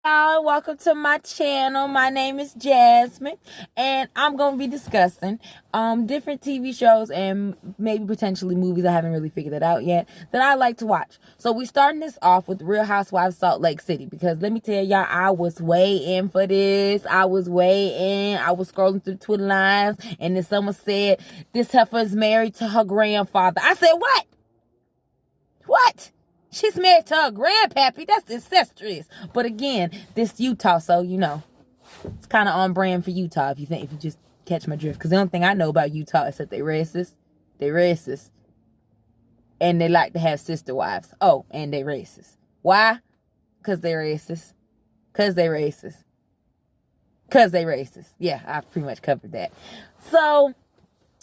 Y'all, welcome to my channel. My name is Jasmine, and I'm gonna be discussing different TV shows and maybe potentially movies. I haven't really figured that out yet that I like to watch. So we starting this off with Real Housewives Salt Lake City, because let me tell y'all, I was way in for this. I was way in. I was scrolling through Twitter lines, and then someone said this heifer is married to her grandfather. I said, what? What? She's married to her grandpappy. That's incestuous. But again, this Utah, so it's kind of on brand for Utah. If you just catch my drift, because the only thing I know about Utah is that they racist. They racist, and they like to have sister wives. Oh, and they racist. Why? Because they racist. Because they racist. Because they racist. Yeah, I pretty much covered that. So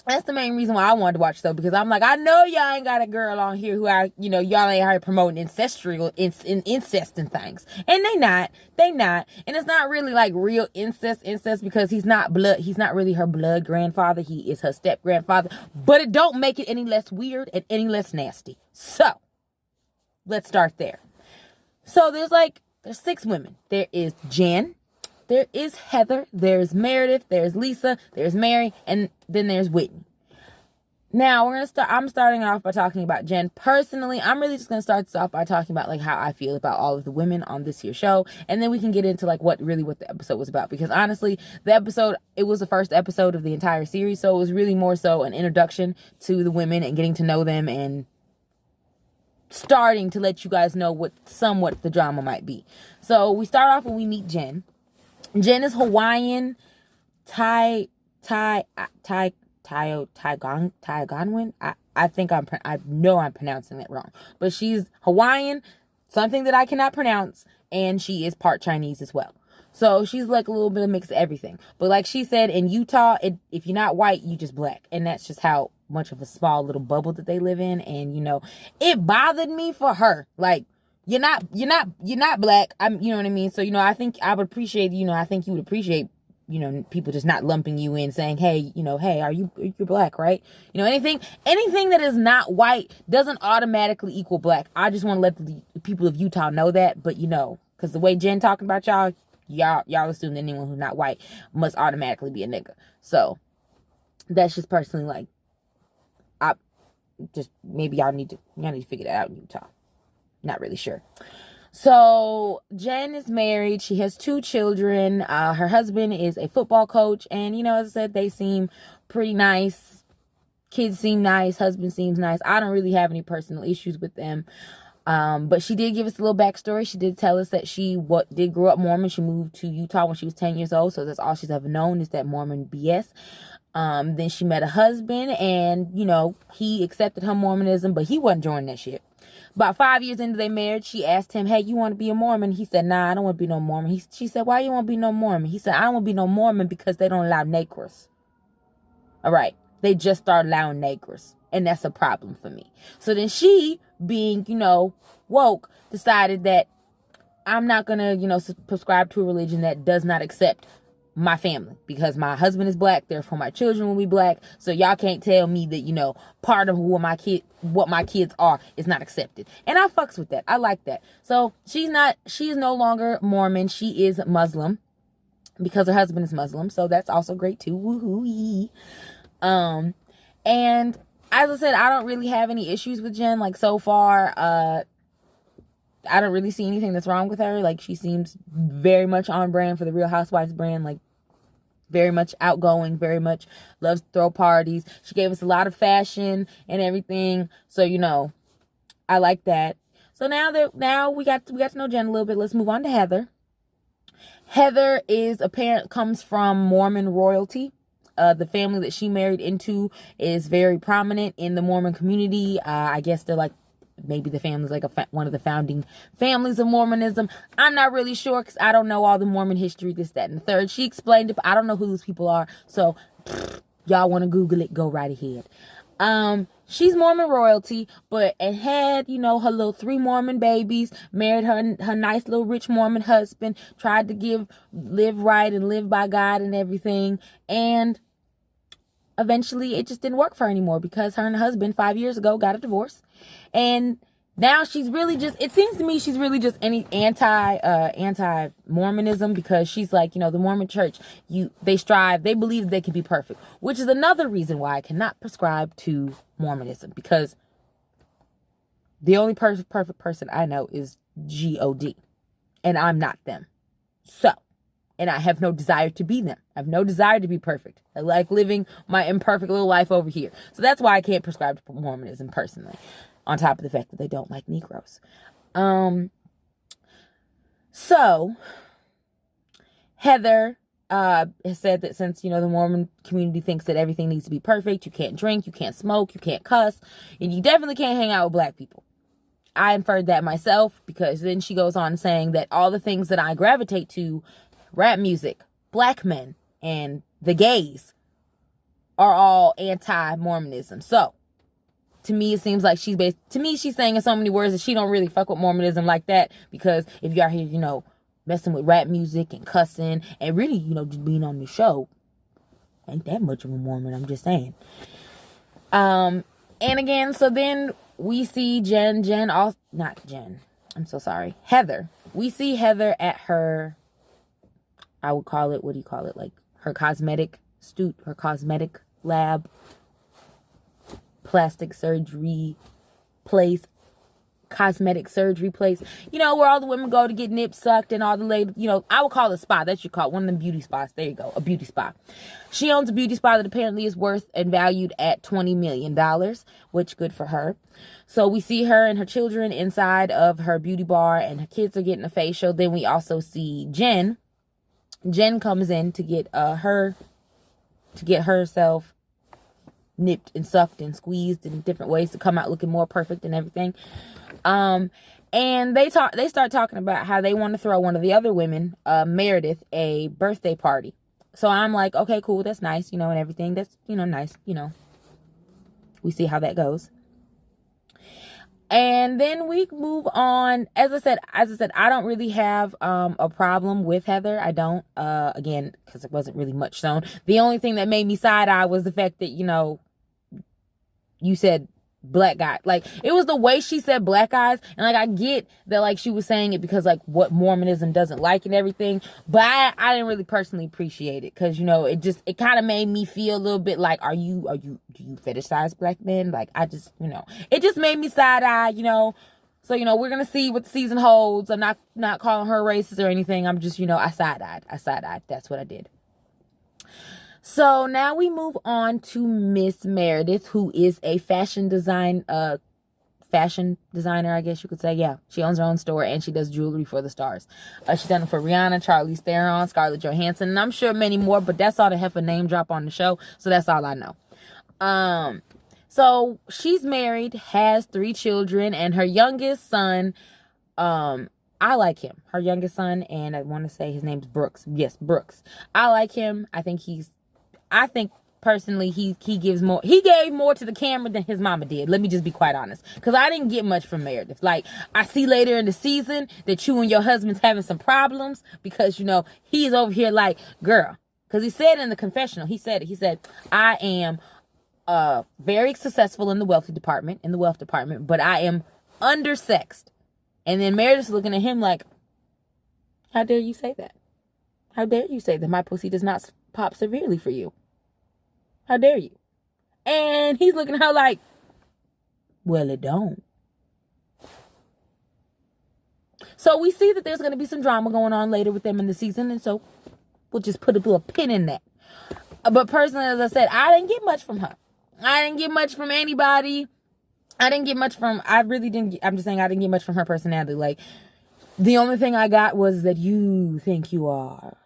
that's the main reason why I wanted to watch though, because I'm like, I know y'all ain't got a girl on here who y'all ain't here promoting incest and things. And they not. And it's not really like real incest, because he's not really her blood grandfather. He is her step grandfather. But it don't make it any less weird and any less nasty. So, let's start there. So there's 6 women. There is Jen. There is Heather, there's Meredith, there's Lisa, there's Mary, and then there's Whitney. Now I'm starting off by talking about Jen. Personally, I'm really just gonna start this off by talking about like how I feel about all of the women on this here show, and then we can get into like what the episode was about. Because honestly, it was the first episode of the entire series, so it was really more so an introduction to the women and getting to know them and starting to let you guys know what somewhat the drama might be. So we start off when we meet Jen. Jen is Hawaiian, Taiwanwen. I know I'm pronouncing that wrong, but she's Hawaiian, something that I cannot pronounce, and she is part Chinese as well. So she's like a little bit of mix of everything. But like she said, in Utah, if you're not white, you just black, and that's just how much of a small little bubble that they live in. And it bothered me for her, like. You're not black. You know what I mean? So, I think I would appreciate, I think you would appreciate, people just not lumping you in saying, hey, hey, you're black, right? Anything that is not white doesn't automatically equal black. I just want to let the people of Utah know that, but because the way Jen talking about y'all assume that anyone who's not white must automatically be a nigga. So that's just personally like, maybe y'all need to figure that out in Utah. Not really sure. So Jen is married. She has 2 children. Her husband is a football coach. And, as I said, they seem pretty nice. Kids seem nice. Husband seems nice. I don't really have any personal issues with them. But she did give us a little backstory. She did tell us that she did grow up Mormon. She moved to Utah when she was 10 years old. So that's all she's ever known is that Mormon BS. Then she met a husband and, he accepted her Mormonism, but he wasn't joining that shit. About 5 years into their marriage, she asked him, hey, you want to be a Mormon? He said, nah, I don't want to be no Mormon. She said, why you want to be no Mormon? He said, I don't want to be no Mormon because they don't allow Negroes. All right. They just started allowing Negroes. And that's a problem for me. So then she, being, woke, decided that I'm not going to, prescribe to a religion that does not accept my family, because my husband is black, therefore my children will be black. So y'all can't tell me that, part of what my kids are is not accepted. And I fucks with that. I like that. So she is no longer Mormon. She is Muslim because her husband is Muslim. So that's also great too. Woohoo. And as I said, I don't really have any issues with Jen. Like so far, I don't really see anything that's wrong with her. Like she seems very much on brand for the Real Housewives brand. Like very much outgoing, very much loves to throw parties. She gave us a lot of fashion and everything. So, I like that. So now we got to know Jen a little bit. Let's move on to Heather. Heather comes from Mormon royalty. The family that she married into is very prominent in the Mormon community. I guess they're like, maybe the family's like one of the founding families of Mormonism. I'm not really sure because I don't know all the Mormon history, this, that, and the third. She explained it, but I don't know who those people are. So y'all want to Google it, go right ahead. She's Mormon royalty, but it had, her little 3 Mormon babies, married her nice little rich Mormon husband, tried to live right and live by God and everything. And eventually it just didn't work for her anymore because her and her husband 5 years ago got a divorce. And Now she's really just, it seems to me she's really just any anti Mormonism, because she's like, the Mormon church, they believe they can be perfect, which is another reason why I cannot prescribe to Mormonism, because the only perfect person I know is God, and I'm not them. So, and I have no desire to be them. I have no desire to be perfect. I like living my imperfect little life over here. So that's why I can't prescribe to Mormonism personally. On top of the fact that they don't like Negroes. So Heather has said that since, the Mormon community thinks that everything needs to be perfect, you can't drink, you can't smoke, you can't cuss, and you definitely can't hang out with black people. I inferred that myself, because then she goes on saying that all the things that I gravitate to, rap music, black men, and the gays, are all anti-Mormonism. So to me, it seems like she's saying in so many words that she don't really fuck with Mormonism like that, because if you out here, messing with rap music and cussing and really, just being on the show, ain't that much of a Mormon, I'm just saying. And again, so then we see Heather. We see Heather at her, I would call it, what do you call it? Like her cosmetic lab, plastic surgery place, cosmetic surgery place, where all the women go to get nips sucked, and all the ladies, I would call it a spa. That you call it, one of them beauty spas. There you go, a beauty spa. She owns a beauty spa that apparently is worth and valued at $20 million, which good for her. So we see her and her children inside of her beauty bar, and her kids are getting a facial. Then we also see Jen. Jen comes in to get herself nipped and sucked and squeezed in different ways to come out looking more perfect and everything. And they start talking about how they want to throw one of the other women, Meredith, a birthday party. So I'm like, okay, cool, that's nice, and everything. That's, nice, we see how that goes. And then we move on. As I said, I don't really have a problem with Heather. I don't, again, because it wasn't really much shown. The only thing that made me side-eye was the fact that, you said black guy. Like, it was the way she said black guys. And, like, I get that, like, she was saying it because, like, what Mormonism doesn't like and everything. But I didn't really personally appreciate it. Because, it kind of made me feel a little bit like, do you fetishize black men? Like, I just, it just made me side-eye, So, we're going to see what the season holds. I'm not calling her racist or anything. I'm just, I side-eyed. That's what I did. So now we move on to Miss Meredith, who is a fashion designer, I guess you could say. Yeah, she owns her own store, and she does jewelry for the stars. She's done it for Rihanna, Charlize Theron, Scarlett Johansson, and I'm sure many more, but that's all the heifer name drop on the show, so that's all I know. So she's married, has 3 children, and her youngest son, I like him. Her youngest son, and I want to say his name's Brooks. Yes, Brooks. I like him. I think personally he gave more to the camera than his mama did. Let me just be quite honest, because I didn't get much from Meredith. Like, I see later in the season that you and your husband's having some problems, because he's over here like, girl, because he said in the confessional, he said I am very successful in the wealth department, but I am undersexed. And then Meredith's looking at him like, how dare you say that? How dare you say that my pussy does not pop severely for you? How dare you? And he's looking at her like, well, it don't. So we see that there's going to be some drama going on later with them in the season, and so we'll just put a little pin in that. But personally, as I said, I didn't get much from her. I didn't get much from anybody. I didn't get much from her personality. Like, the only thing I got was that you think you are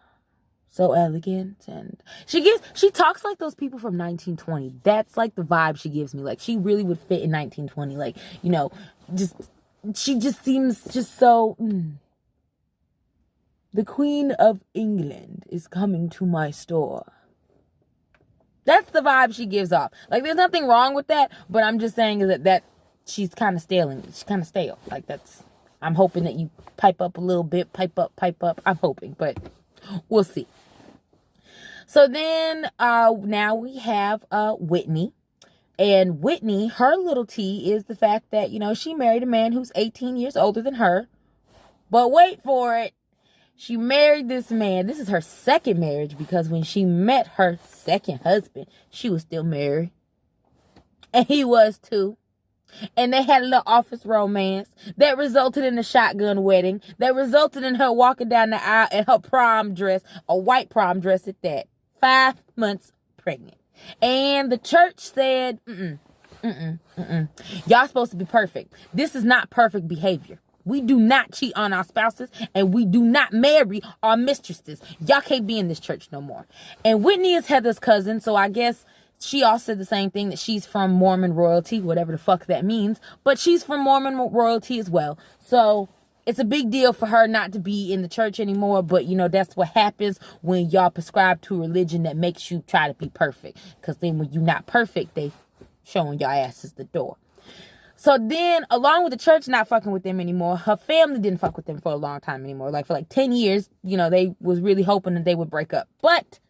so elegant, and she talks like those people from 1920. That's like the vibe she gives me. Like, she really would fit in 1920. Like, she just seems just so, the Queen of England is coming to my store. That's the vibe she gives off. Like, there's nothing wrong with that, but I'm just saying that she's kind of stale. She's kind of stale. Like, I'm hoping that you pipe up a little bit, pipe up. I'm hoping, but we'll see. So then, now we have Whitney. And Whitney, her little T is the fact that, she married a man who's 18 years older than her. But wait for it. She married this man. This is her second marriage, because when she met her second husband, she was still married. And he was too. And they had a little office romance that resulted in a shotgun wedding, that resulted in her walking down the aisle in her prom dress, a white prom dress at that, 5 months pregnant. And the church said, y'all supposed to be perfect. This is not perfect behavior. We do not cheat on our spouses, and we do not marry our mistresses. Y'all can't be in this church no more. And Whitney is Heather's cousin, so I guess she also said the same thing, that she's from Mormon royalty, whatever the fuck that means. But she's from Mormon royalty as well. So it's a big deal for her not to be in the church anymore. But, that's what happens when y'all prescribe to a religion that makes you try to be perfect. Because then when you're not perfect, they showing your asses the door. So then, along with the church not fucking with them anymore, her family didn't fuck with them for a long time anymore. Like, for 10 years, they was really hoping that they would break up. But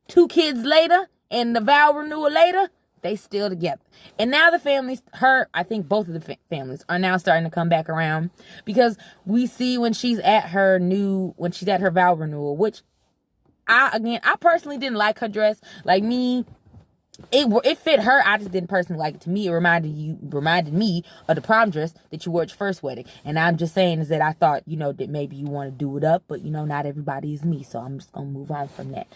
2 kids later, and the vow renewal later, they still together. And now the families, I think both of the families are now starting to come back around, because we see when she's at her vow renewal, which I personally didn't like her dress. Like me, it fit her. I just didn't personally like it. To me, it reminded me of the prom dress that you wore at your first wedding. And I'm just saying is that I thought, that maybe you want to do it up, but not everybody is me. So I'm just going to move on from that.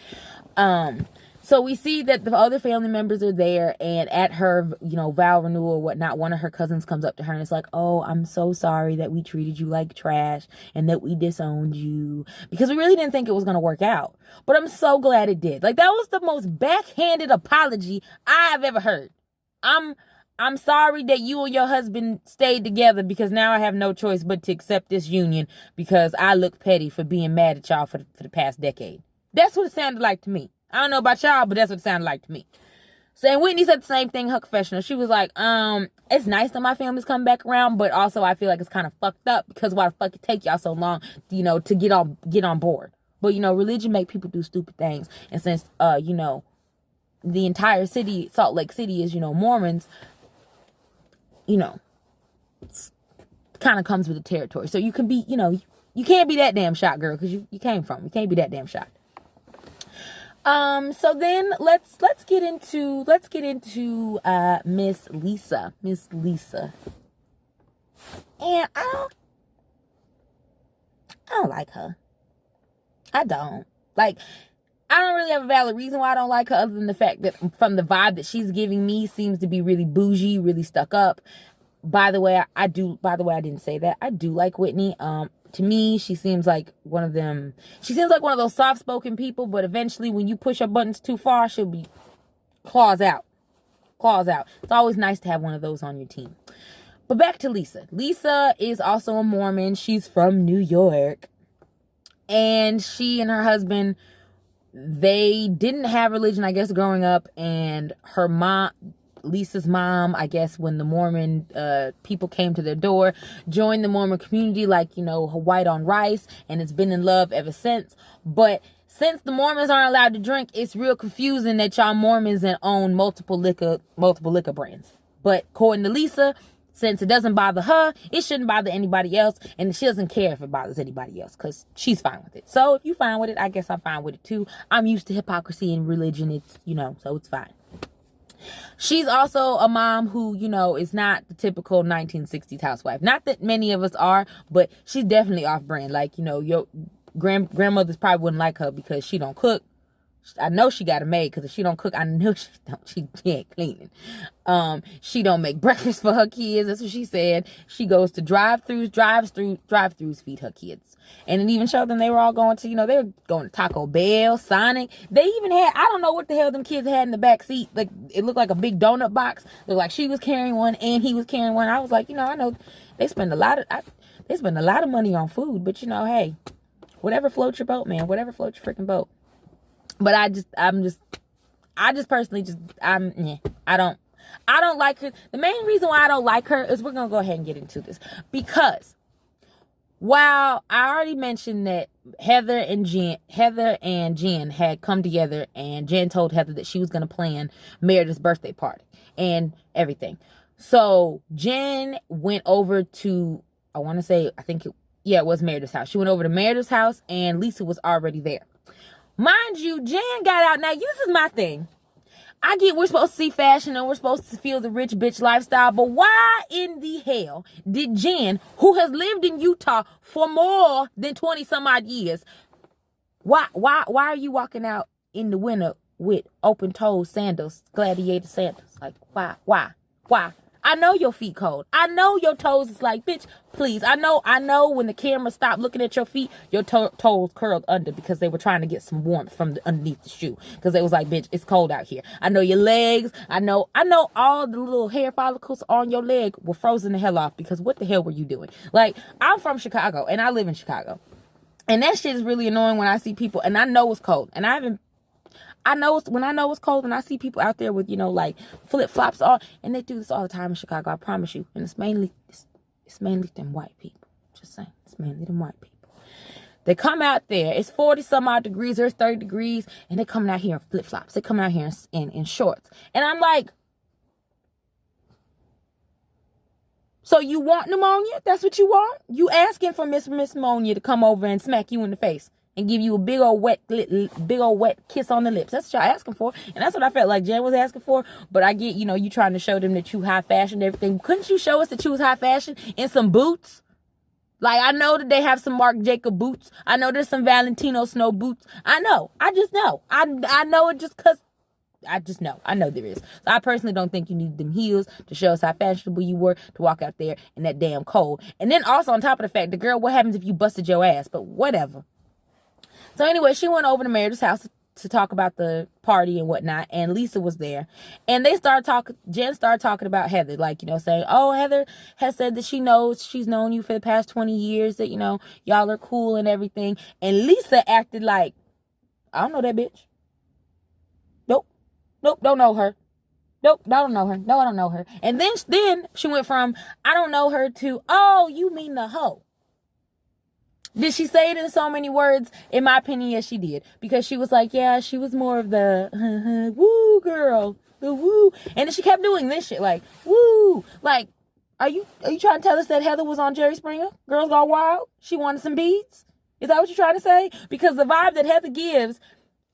So we see that the other family members are there, and at her, vow renewal or whatnot, one of her cousins comes up to her and it's like, oh, I'm so sorry that we treated you like trash and that we disowned you, because we really didn't think it was going to work out. But I'm so glad it did. Like, that was the most backhanded apology I have ever heard. I'm sorry that you and your husband stayed together, because now I have no choice but to accept this union because I look petty for being mad at y'all for the past decade. That's what it sounded like to me. I don't know about y'all, but that's what it sounded like to me. So, and Whitney said the same thing in her confessional. She was like, it's nice that my family's come back around, but also I feel like it's kind of fucked up, because why the fuck it take y'all so long, to get on board. But, religion make people do stupid things. And since, the entire city, Salt Lake City, is, Mormons, it's kind of comes with the territory. So you can be, you can't be that damn shocked, girl, because you came from. You can't be that damn shocked. So then let's get into Miss Lisa. And I don't like her. I don't. Like, I don't really have a valid reason why I don't like her, other than the fact that from the vibe that she's giving me, seems to be really bougie, really stuck up. By the way, I didn't say that. I do like Whitney. To me, she seems like one of those soft-spoken people, but eventually when you push her buttons too far, she'll be claws out. It's always nice to have one of those on your team. But back to Lisa. Lisa is also a Mormon. She's from New York. And she and her husband, they didn't have religion, I guess, growing up. And her mom, Lisa's mom, I guess, when the Mormon people came to their door, joined the Mormon community like, white on rice, and it's been in love ever since. But since the Mormons aren't allowed to drink, it's real confusing that y'all Mormons and own multiple liquor brands. But according to Lisa, since it doesn't bother her, it shouldn't bother anybody else, and she doesn't care if it bothers anybody else, because she's fine with it. So if you're fine with it, I guess I'm fine with it too. I'm used to hypocrisy in religion. It's, so it's fine. She's also a mom who, is not the typical 1960s housewife. Not that many of us are, but she's definitely off-brand. Like, your grandmothers probably wouldn't like her because she don't cook. I know she got a maid, because if she don't cook, I know she ain't cleaning. She don't make breakfast for her kids. That's what she said. She goes to drive-throughs feed her kids. And it even showed them they were all going to, they were going to Taco Bell, Sonic. They even had, I don't know what the hell them kids had in the back seat. Like, it looked like a big donut box. It looked like she was carrying one and he was carrying one. I was like, I know they spend a lot of money on food, but hey, whatever floats your boat, man. Whatever floats your freaking boat. But I don't like her. The main reason why I don't like her is, we're going to go ahead and get into this, because While I already mentioned that Heather and Jen had come together, and Jen told Heather that she was going to plan Meredith's birthday party and everything. So Jen went over to, I want to say, it was Meredith's house. She went over to Meredith's house, and Lisa was already there. Mind you, Jen got out. Now, this is my thing. I get we're supposed to see fashion and we're supposed to feel the rich bitch lifestyle, but why in the hell did Jen, who has lived in Utah for more than 20 some odd years, why are you walking out in the winter with open-toed sandals, gladiator sandals? Like, why? I know your feet cold. I know your toes is like, bitch, please. I know when the camera stopped looking at your feet, your toes curled under because they were trying to get some warmth from underneath the shoe. Because they was like, bitch, it's cold out here. I know your legs. I know all the little hair follicles on your leg were frozen the hell off because what the hell were you doing? Like, I'm from Chicago and I live in Chicago. And that shit is really annoying when I see people, and I know it's cold. And when I know it's cold and I see people out there with, like flip-flops on, and they do this all the time in Chicago, I promise you. And it's mainly them white people. Just saying, it's mainly them white people. They come out there, it's 40 some odd degrees, there's 30 degrees, and they're coming out here in flip-flops. They're coming out here in shorts. And I'm like, so you want pneumonia? That's what you want? You asking for Miss Pneumonia to come over and smack you in the face and give you a big old wet kiss on the lips. That's what y'all asking for. And that's what I felt like Jen was asking for. But I get, you trying to show them that you high fashion and everything. Couldn't you show us that you was high fashion in some boots? Like, I know that they have some Marc Jacob boots. I know there's some Valentino Snow boots. I know. I just know. I know it just because I just know. I know there is. So I personally don't think you need them heels to show us how fashionable you were to walk out there in that damn cold. And then also on top of the fact, the girl, what happens if you busted your ass? But whatever. So anyway, she went over to Meredith's house to talk about the party and whatnot, and Lisa was there. And Jen started talking about Heather, like, saying, oh, Heather has said that she's known you for the past 20 years, that, y'all are cool and everything. And Lisa acted like, I don't know that bitch. Nope, don't know her. Nope, don't know her. No, I don't know her. And then she went from, I don't know her to, oh, you mean the hoe. Did she say it in so many words? In my opinion, yes, she did. Because she was like, yeah, she was more of the woo girl, the woo. And then she kept doing this shit, like, woo. Like, are you trying to tell us that Heather was on Jerry Springer? Girls Gone Wild? She wanted some beads? Is that what you're trying to say? Because the vibe that Heather gives,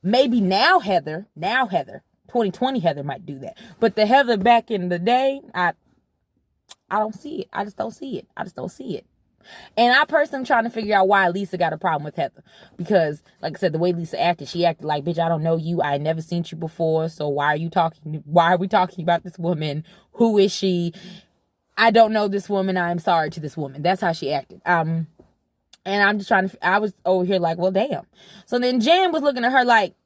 maybe now Heather, 2020 Heather might do that. But the Heather back in the day, I don't see it. I just don't see it. And I personally am trying to figure out why Lisa got a problem with Heather. Because, like I said, the way Lisa acted, she acted like, bitch, I don't know you. I never seen you before. So why are we talking about this woman? Who is she? I don't know this woman. I'm sorry to this woman. That's how she acted. And I'm just I was over here like, well, damn. So then Jen was looking at her like,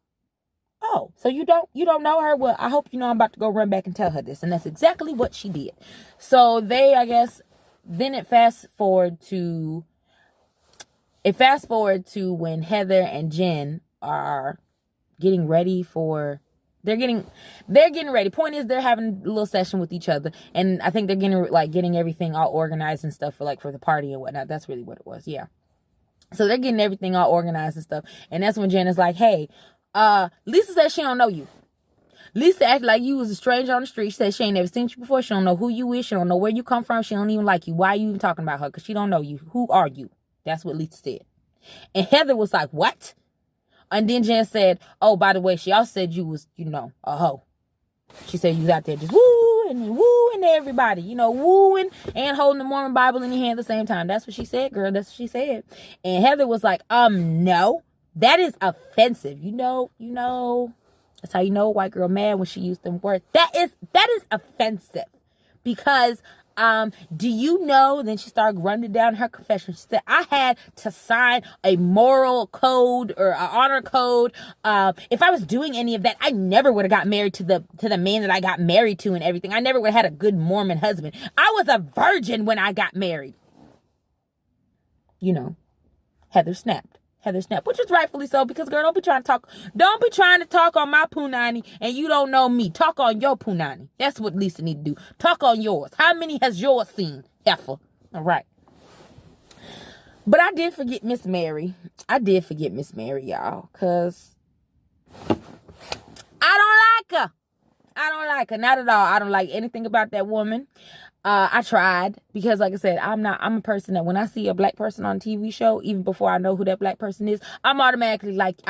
oh, so you don't know her? Well, I hope you know I'm about to go run back and tell her this. And that's exactly what she did. So then it fast forward to when Heather and Jen are getting ready for, they're getting ready. Point is, they're having a little session with each other. And I think they're getting everything all organized and stuff for the party and whatnot. That's really what it was. Yeah. So they're getting everything all organized and stuff. And that's when Jen is like, hey, Lisa said she don't know you. Lisa acted like you was a stranger on the street. She said she ain't never seen you before. She don't know who you is. She don't know where you come from. She don't even like you. Why are you even talking about her? Because she don't know you. Who are you? That's what Lisa said. And Heather was like, what? And then Jen said, oh, by the way, she also said you was, a hoe. She said you was out there just wooing everybody, wooing and holding the Mormon Bible in your hand at the same time. That's what she said, girl. That's what she said. And Heather was like, no, that is offensive. That's how you know a white girl mad when she used them words. That is offensive. Because, do you know, then she started running down her confession. She said, I had to sign a moral code or an honor code. If I was doing any of that, I never would have got married to the man that I got married to and everything. I never would have had a good Mormon husband. I was a virgin when I got married. Heather snapped, which is rightfully so, because girl, don't be trying to talk on my punani and you don't know me. Talk on your punani. That's what Lisa need to do. Talk on yours. How many has yours seen, heifer? All right. But I did forget Miss Mary. Y'all, because I don't like her. Not at all. I don't like anything about that woman. I tried, because like I said, I'm a person that when I see a black person on a TV show, even before I know who that black person is, I automatically like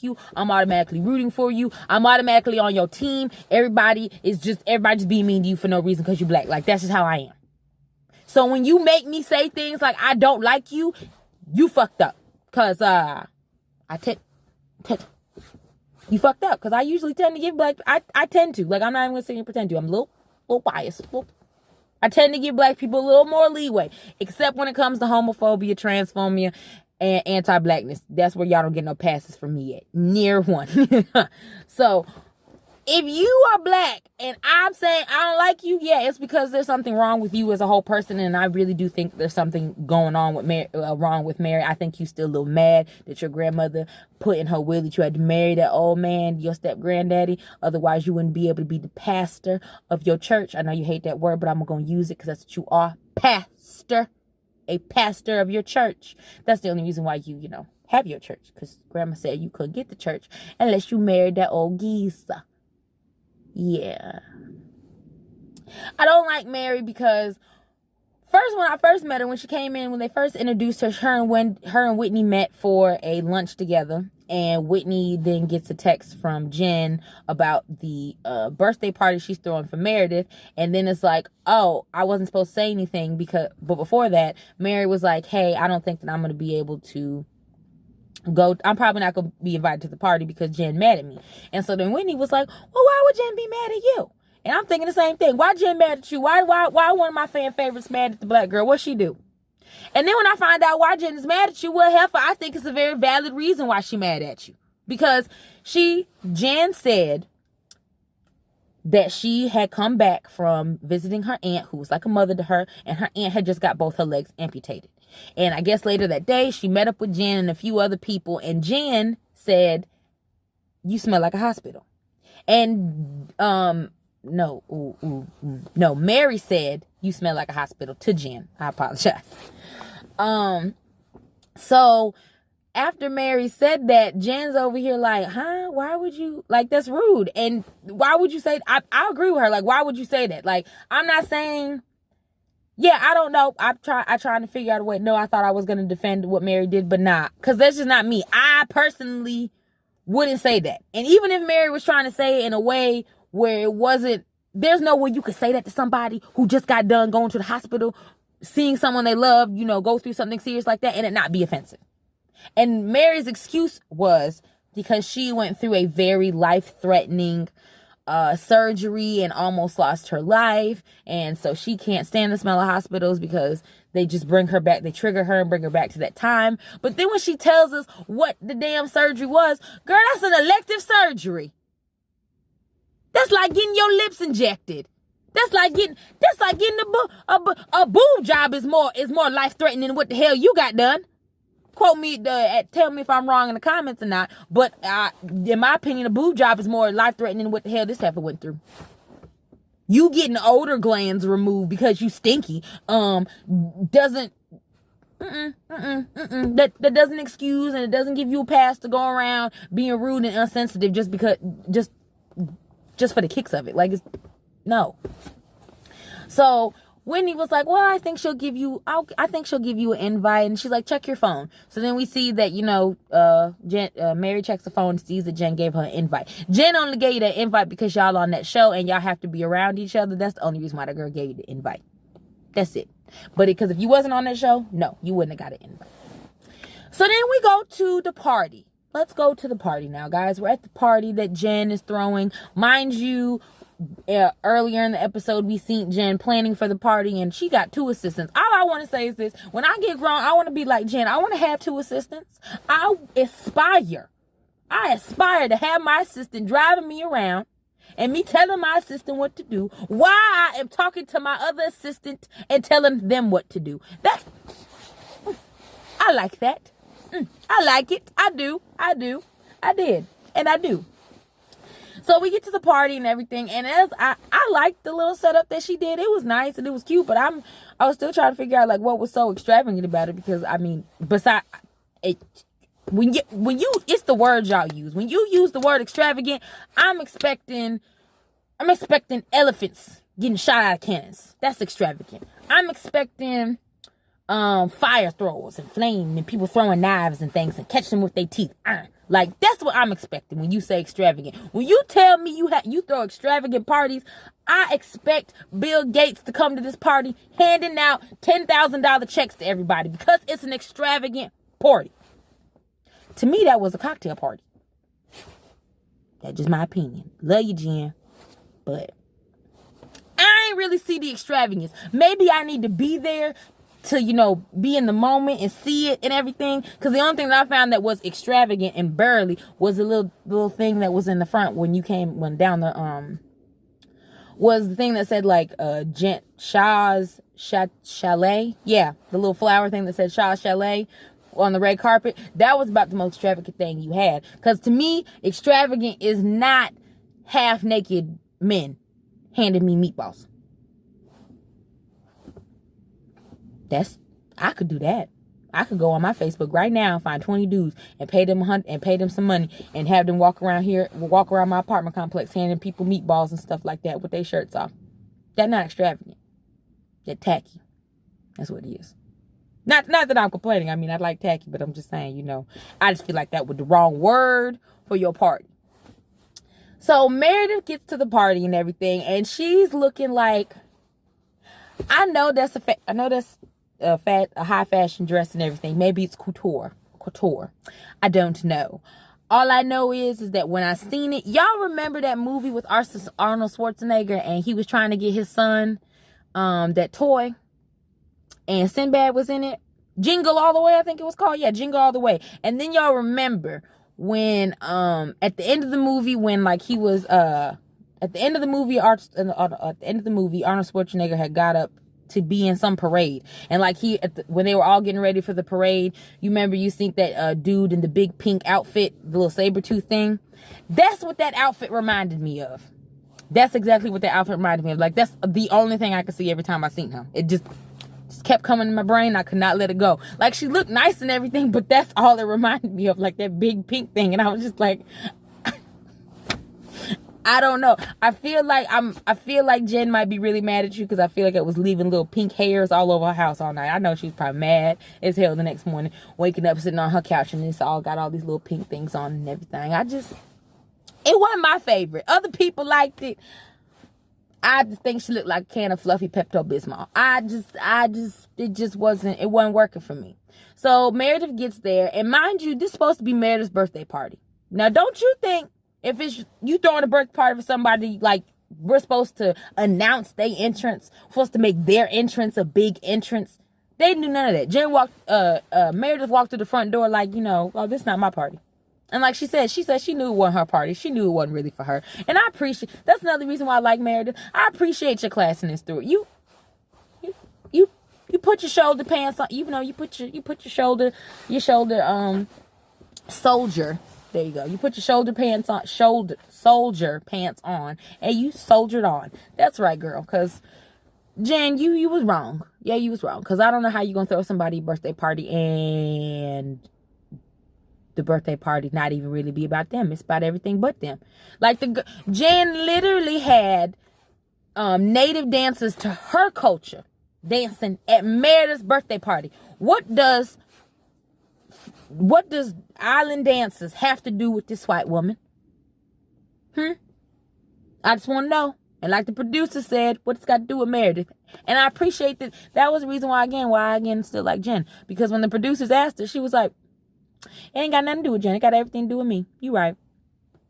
you. I'm automatically rooting for you. I'm automatically on your team. Everybody just being mean to you for no reason because you black. Like, that's just how I am. So when you make me say things like I don't like you, you fucked up. Cause you fucked up. Cause I usually tend to give black. I tend to, like, I'm not even gonna sit here and pretend to. I'm a little biased. I tend to give black people a little more leeway, except when it comes to homophobia, transphobia, and anti-blackness. That's where y'all don't get no passes from me yet. Near one. So if you are black and I'm saying I don't like you, yeah, it's because there's something wrong with you as a whole person, and I really do think there's something going on with wrong with Mary. I think you still a little mad that your grandmother put in her will that you had to marry that old man, your step granddaddy. Otherwise, you wouldn't be able to be the pastor of your church. I know you hate that word, but I'm going to use it because that's what you are, pastor. A pastor of your church. That's the only reason why you have your church, because grandma said you couldn't get the church unless you married that old geezer. Yeah. I don't like Mary because when I first met her, when she came in, when they first introduced her, her and Whitney met for a lunch together, and Whitney then gets a text from Jen about the birthday party she's throwing for Meredith, and then it's like, oh, I wasn't supposed to say anything but before that, Mary was like, hey, I don't think that I'm going to be able to go. I'm probably not going to be invited to the party because Jen mad at me. And so then Whitney was like, well, why would Jen be mad at you? And I'm thinking the same thing. Why Jen mad at you? Why one of my fan favorites mad at the black girl? What'd she do? And then when I find out why Jen is mad at you, well, heifer, I think it's a very valid reason why she mad at you. Because Jen said that she had come back from visiting her aunt, who was like a mother to her, and her aunt had just got both her legs amputated. And I guess later that day, she met up with Jen and a few other people, and Jen said, you smell like a hospital. And, no, Mary said, you smell like a hospital to Jen. I apologize. So after Mary said that, Jen's over here like, huh? Why would you, like, that's rude. And why would you say, I agree with her. Like, why would you say that? Like, I'm not saying, yeah, I don't know. I trying to figure out a way. No, I thought I was going to defend what Mary did, but not. Because that's just not me. I personally wouldn't say that. And even if Mary was trying to say it in a way where it wasn't, there's no way you could say that to somebody who just got done going to the hospital, seeing someone they love, go through something serious like that, and it not be offensive. And Mary's excuse was because she went through a very life-threatening surgery and almost lost her life. And so she can't stand the smell of hospitals because they just bring her back. They trigger her and bring her back to that time. But then when she tells us what the damn surgery was, girl, that's an elective surgery. That's like getting your lips injected. That's like getting a boob job is more life-threatening than what the hell you got done. Quote me, tell me if I'm wrong in the comments or not. But in my opinion, a boob job is more life-threatening than what the hell this heifer went through. You getting odor glands removed because you stinky doesn't that doesn't excuse, and it doesn't give you a pass to go around being rude and insensitive just for the kicks of it. Like, it's no. So Whitney was like, well, I think she'll give you an invite. And she's like, check your phone. So then we see that, Mary checks the phone and sees that Jen gave her an invite. Jen only gave you the invite because y'all on that show and y'all have to be around each other. That's the only reason why the girl gave you the invite. That's it. But because if you wasn't on that show, no, you wouldn't have got an invite. So then we go to the party. Let's go to the party now, guys. We're at the party that Jen is throwing. Mind you, earlier in the episode, we seen Jen planning for the party, and she got 2 assistants. All I want to say is this. When I get grown, I want to be like Jen. I want to have 2 assistants. I aspire to have my assistant driving me around and me telling my assistant what to do while I am talking to my other assistant and telling them what to do. I like that. I like it. I do. I did. And I do. So So we get to the party and everything, and as I liked the little setup that she did. It was nice and it was cute, but I was still trying to figure out like what was so extravagant about it, because I mean, besides it, when you it's the words y'all use. When you use the word extravagant, I'm expecting elephants getting shot out of cannons. That's extravagant. I'm expecting fire throwers and flame and people throwing knives and things and catch them with their teeth. Like, that's what I'm expecting when you say extravagant. When you tell me you throw extravagant parties, I expect Bill Gates to come to this party handing out $10,000 checks to everybody, because it's an extravagant party. To me, that was a cocktail party. That's just my opinion. Love you, Jen. But I ain't really see the extravagance. Maybe I need to be there to, be in the moment and see it and everything. Because the only thing that I found that was extravagant and burly was a little thing that was in the front when down the, was the thing that said like, Shaw's Chalet. Yeah, the little flower thing that said Shaw's Chalet on the red carpet. That was about the most extravagant thing you had. Because to me, extravagant is not half naked men handing me meatballs. I could do that. I could go on my Facebook right now and find 20 dudes and pay them some money and have them walk around my apartment complex handing people meatballs and stuff like that with their shirts off. That's not extravagant. That's tacky. That's what it is. Not that I'm complaining. I mean, I like tacky, but I'm just saying, I just feel like that was the wrong word for your party. So Meredith gets to the party and everything, and she's looking like, I know that's a high fashion dress and everything. Maybe it's couture. I don't know. All I know is that when I seen it, y'all remember that movie with Arnold Schwarzenegger, and he was trying to get his son that toy, and Sinbad was in it. Jingle All the Way, I think it was called. Yeah, Jingle All the Way. And then y'all remember when at the end of the movie, when like he was at the end of the movie, Arnold Schwarzenegger had got up to be in some parade, and like when they were all getting ready for the parade, you remember you think that dude in the big pink outfit, the little saber tooth thing, that's what that outfit reminded me of. That's exactly what that outfit reminded me of. Like, that's the only thing I could see every time I seen him. It just kept coming in my brain. I could not let it go. Like, she looked nice and everything, but that's all it reminded me of, like that big pink thing. And I was just like, I don't know. I feel like Jen might be really mad at you, because I feel like it was leaving little pink hairs all over her house all night. I know she was probably mad as hell the next morning, waking up, sitting on her couch, and it's all got all these little pink things on and everything. It wasn't my favorite. Other people liked it. I just think she looked like a can of fluffy Pepto-Bismol. It wasn't working for me. So Meredith gets there, and mind you, this is supposed to be Meredith's birthday party. Now, don't you think if it's you throwing a birthday party for somebody, like, we're supposed to announce their entrance, we're supposed to make their entrance a big entrance? They didn't do none of that. Meredith walked through the front door like, oh, this is not my party. And like she said she knew it wasn't her party. She knew it wasn't really for her. And I appreciate, that's another reason why I like Meredith. I appreciate your classiness through it. You put your shoulder pants on, even though you put your shoulder soldier. There you go. You put your soldier pants on, and you soldiered on. That's right, girl. Cause Jen, you was wrong. Yeah, you was wrong. Cause I don't know how you gonna throw somebody a birthday party and the birthday party not even really be about them. It's about everything but them. Like, Jen literally had native dancers to her culture dancing at Meredith's birthday party. What does island dances have to do with this white woman? I just want to know. And like the producer said, what it's got to do with Meredith. And I appreciate that. That was the reason why I again still like Jen. Because when the producers asked her, she was like, it ain't got nothing to do with Jen. It got everything to do with me. You right.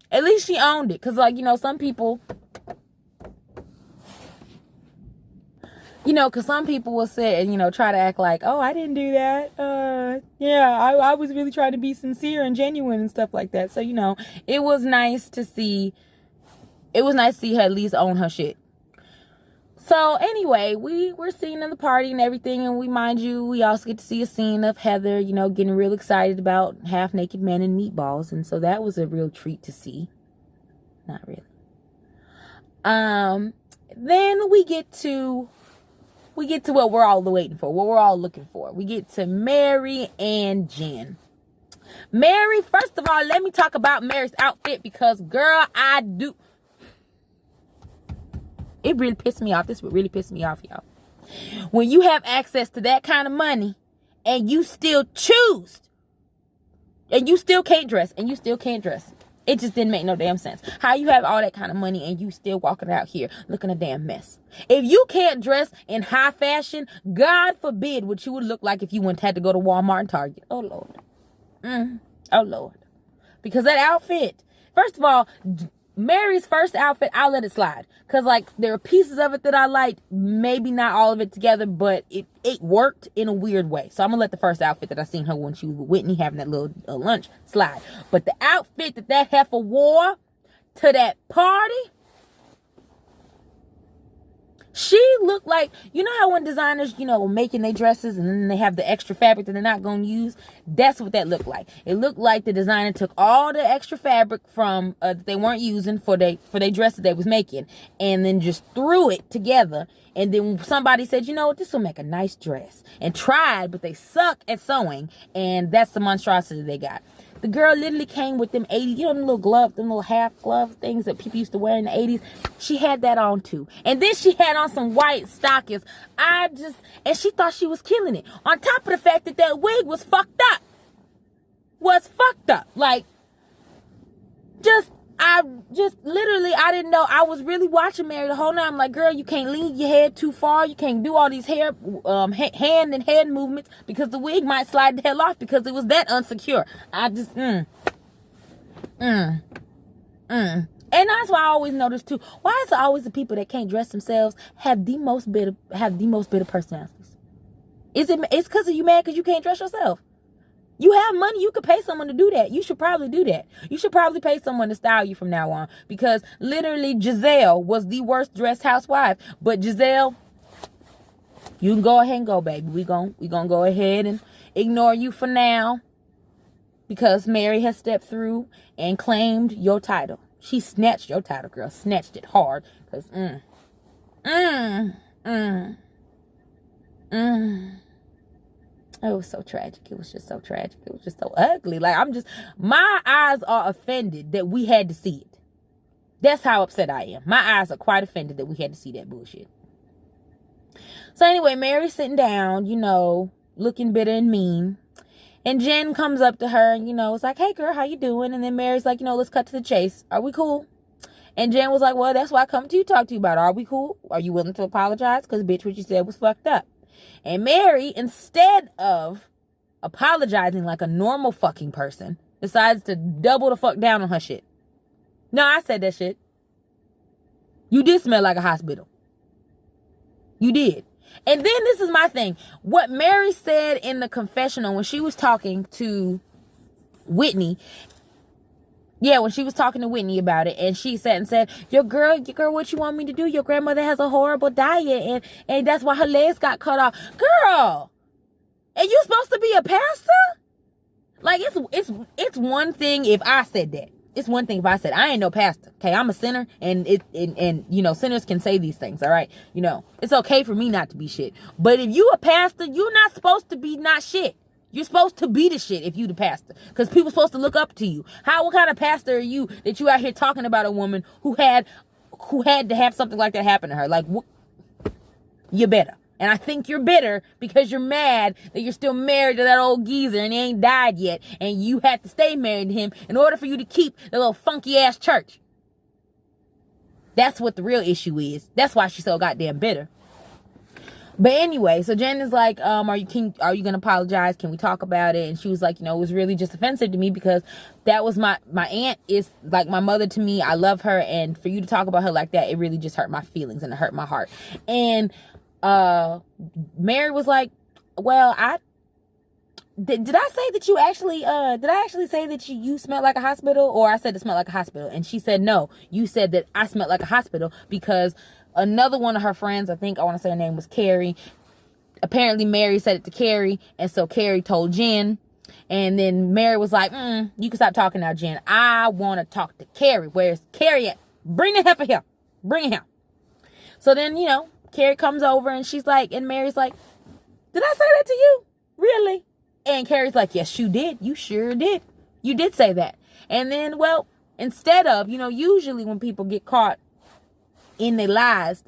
At least she owned it. Because, like, some people, because some people will say and, try to act like, oh, I didn't do that. I was really trying to be sincere and genuine and stuff like that. So, it was nice to see her at least own her shit. So anyway, we're seeing in the party and everything, and we also get to see a scene of Heather, getting real excited about half naked men and meatballs, and so that was a real treat to see. Not really. Then we get to what we're all waiting for, what we're all looking for. We get to Mary and Jen. Mary, first of all, let me talk about Mary's outfit because, girl, it really pissed me off. This would really piss me off, y'all. When you have access to that kind of money and you still choose and you still can't dress It just didn't make no damn sense. How you have all that kind of money and you still walking out here looking a damn mess. If you can't dress in high fashion, God forbid what you would look like if you had to go to Walmart and Target. Oh, Lord. Oh, Lord. Because that outfit, first of all, Mary's first outfit, I'll let it slide. Because, there are pieces of it that I liked. Maybe not all of it together, but it worked in a weird way. So I'm going to let the first outfit that I seen her when she was with Whitney having that little lunch slide. But the outfit that heifer wore to that party, she looked like, you know how when designers, making their dresses and then they have the extra fabric that they're not going to use? That's what that looked like. It looked like the designer took all the extra fabric from that they weren't using for their dress that they was making and then just threw it together. And then somebody said, you know what, this will make a nice dress. And tried, but they suck at sewing. And that's the monstrosity they got. The girl literally came with them 80s, them little gloves, them little half glove things that people used to wear in the 80s. She had that on too. And then she had on some white stockings. And she thought she was killing it. On top of the fact that wig was fucked up. I didn't know. I was really watching Mary the whole night. I'm like, girl, you can't lean your head too far. You can't do all these hand and head movements because the wig might slide the hell off because it was that unsecure. And that's why I always notice too. Why is it always the people that can't dress themselves have the most bitter personalities? It's because of you mad because you can't dress yourself? You have money. You could pay someone to do that. You should probably do that. You should probably pay someone to style you from now on. Because literally Giselle was the worst dressed housewife. But Giselle, you can go ahead and go, baby. We gonna go ahead and ignore you for now. Because Mary has stepped through and claimed your title. She snatched your title, girl. Snatched it hard. Because, it was so tragic. It was just so tragic. It was just so ugly. My eyes are offended that we had to see it. That's how upset I am. My eyes are quite offended that we had to see that bullshit. So anyway, Mary's sitting down, looking bitter and mean. And Jen comes up to her and, it's like, hey girl, how you doing? And then Mary's like, let's cut to the chase. Are we cool? And Jen was like, well, that's why I come to you, talk to you about it. Are we cool? Are you willing to apologize? Because bitch, what you said was fucked up. And Mary, instead of apologizing like a normal fucking person, decides to double the fuck down on her shit. No, I said that shit. You did smell like a hospital. You did. And then this is my thing. What Mary said in the confessional when she was talking to Whitney. Yeah, when she was talking to Whitney about it, and she sat and said, your girl, what you want me to do? Your grandmother has a horrible diet, and that's why her legs got cut off. Girl, and you supposed to be a pastor? It's one thing if I said that. It's one thing if I said, I ain't no pastor. Okay, I'm a sinner, and sinners can say these things, all right? It's okay for me not to be shit. But if you a pastor, you're not supposed to be not shit. You're supposed to be the shit if you the pastor. Because people supposed to look up to you. What kind of pastor are you that you out here talking about a woman who had to have something like that happen to her? You're better. And I think you're bitter because you're mad that you're still married to that old geezer and he ain't died yet. And you had to stay married to him in order for you to keep the little funky ass church. That's what the real issue is. That's why she's so goddamn bitter. But anyway, so Jen is like, are you gonna apologize? Can we talk about it? And she was like, it was really just offensive to me because that was my aunt is like my mother to me. I love her, and for you to talk about her like that, it really just hurt my feelings and it hurt my heart. And Mary was like, well, did I say that you actually did I actually say that you smelled like a hospital, or I said it smelled like a hospital? And she said, no, you said that I smelled like a hospital because another one of her friends, I want to say her name was Carrie. Apparently Mary said it to Carrie, and so Carrie told Jen. And then Mary was like, you can stop talking now, Jen. I want to talk to Carrie. Where's Carrie at? Bring the heifer here. Bring it here. So then, Carrie comes over and she's like, and Mary's like, did I say that to you? Really? And Carrie's like, yes, you did. You sure did. You did say that. And then, well, instead of, usually when people get caught in their lies,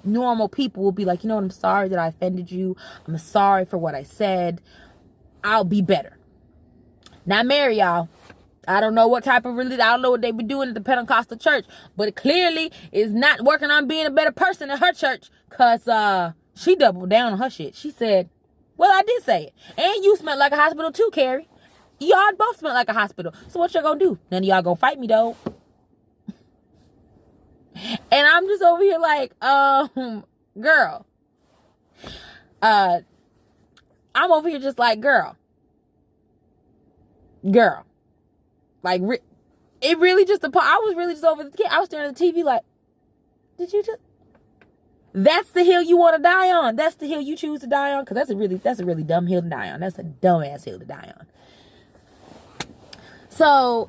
normal people will be like, I'm sorry that I offended you. I'm sorry for what I said. I'll be better. Not Mary, y'all. I don't know what type of religion, I don't know what they be doing at the Pentecostal church, but it clearly is not working on being a better person in her church, because she doubled down on her shit. She said, well, I did say it. And you smell like a hospital too, Carrie. Y'all both smell like a hospital. So what y'all gonna do? None of y'all gonna fight me, though. And I'm just over here like, girl. I'm over here just like, girl. Like, it really just, I was really just over the kid. I was staring at the TV like, did you just, that's the hill you want to die on? That's the hill you choose to die on? Because that's a really dumb hill to die on. That's a dumbass hill to die on. So,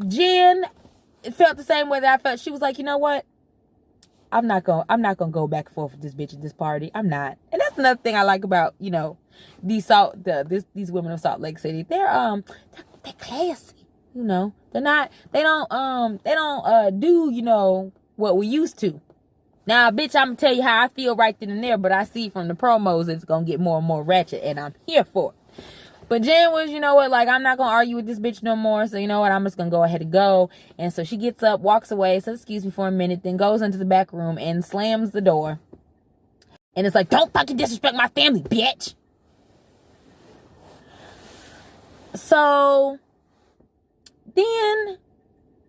Jen felt the same way that I felt. She was like, you know what? I'm not gonna go back and forth with this bitch at this party. I'm not. And that's another thing I like about, these women of Salt Lake City. They're classy. They don't do, what we used to. Now, bitch, I'm gonna tell you how I feel right then and there, but I see from the promos it's gonna get more and more ratchet, and I'm here for it. But Jen was, I'm not gonna argue with this bitch no more, so I'm just gonna go ahead and go. And so she gets up, walks away, says excuse me for a minute, then goes into the back room and slams the door. And it's like, don't fucking disrespect my family, bitch. So then,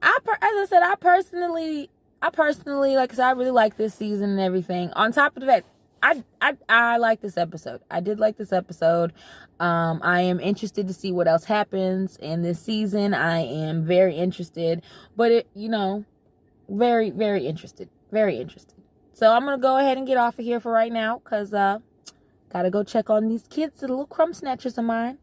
as I said, I personally, like I said, I really like this season and everything. On top of that, I like this episode. I did like this episode. I am interested to see what else happens in this season. I am very interested, but very, very interested. Very interested. So I'm going to go ahead and get off of here for right now, because, gotta go check on these kids, the little crumb snatchers of mine.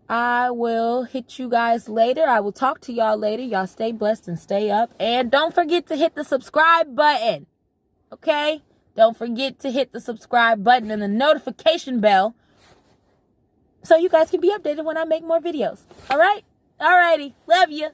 I will hit you guys later. I will talk to y'all later. Y'all stay blessed and stay up. And don't forget to hit the subscribe button. Okay? Don't forget to hit the subscribe button and the notification bell so you guys can be updated when I make more videos. All right? Alrighty. Love you.